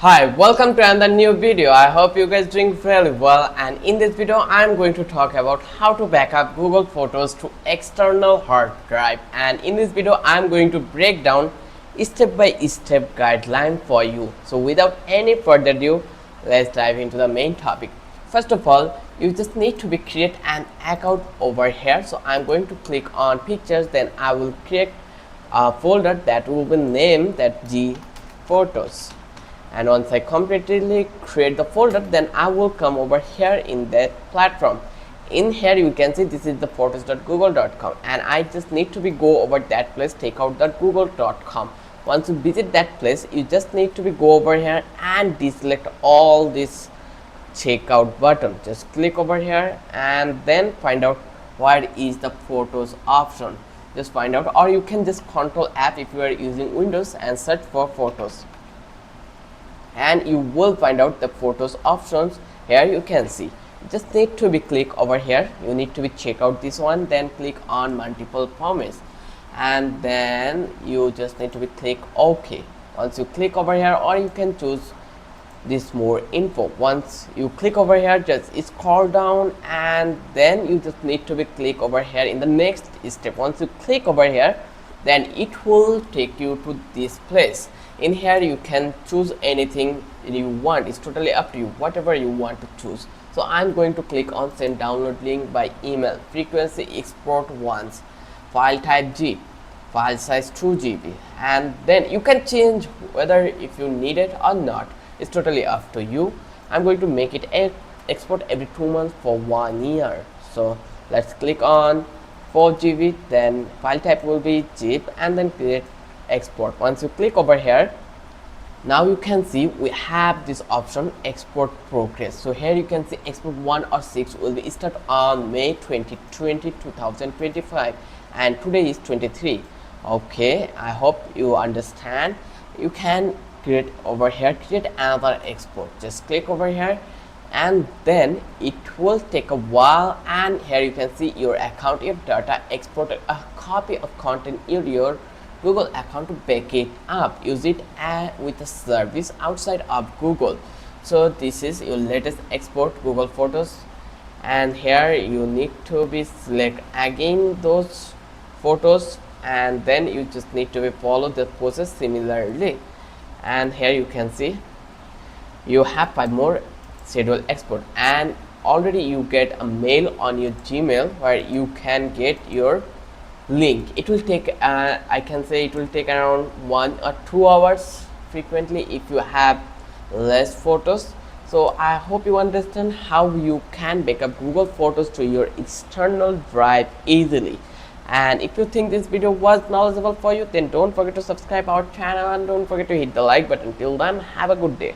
Hi, welcome to another new video. I hope you guys doing very well, and in this video I am going to talk about how to backup Google Photos to external hard drive, and in this video I am going to break down step by step guideline for you. So without any further ado, let's dive into the main topic. First of all, you just need to create an account over here. So I'm going to click on pictures, then I will create a folder that will be named that G Photos. And once I completely create the folder, then I will come over here in that platform. In here you can see this is the photos.google.com, and I just need to go over that place, take out the google.com. Once you visit that place, you just need to go over here and deselect all this checkout button. Just click over here and then find out where is the photos option. Just find out, or you can just control app if you are using Windows and search for photos, and you will find out the photos options. Here you can see, just need to click over here, you need to check out this one, then click on multiple formats, and then you just need to click OK. Once you click over here, or you can choose this more info. Once you click over here, just scroll down, and then you just need to click over here in the next step. Once you click over here, then it will take you to this place. In here you can choose anything you want. It's totally up to you, whatever you want to choose. So I'm going to click on send download link by email, frequency export once, file type zip, file size 2 GB, and then you can change whether if you need it or not. It's totally up to you. I'm going to make it export every 2 months for 1 year. So let's click on 4 GB, then file type will be zip, and then create export. Once you click over here, now you can see we have this option export progress. So here you can see export 1 or 6 will be start on May 2025, and today is 23. Okay, I hope you understand. You can create over here, create another export. Just click over here, and then it will take a while, and here you can see your account, your data exported a copy of content in your Google account to back it up. Use it with a service outside of Google. So this is your latest export Google Photos, and here you need to select again those photos, and then you just need to follow the process similarly. And here you can see you have 5 more schedule export, and already you get a mail on your Gmail where you can get your link. It will take I can say it will take around 1 or 2 hours frequently if you have less photos. So I hope you understand how you can backup Google Photos to your external drive easily. And if you think this video was knowledgeable for you, then don't forget to subscribe our channel and don't forget to hit the like button. Till then, have a good day.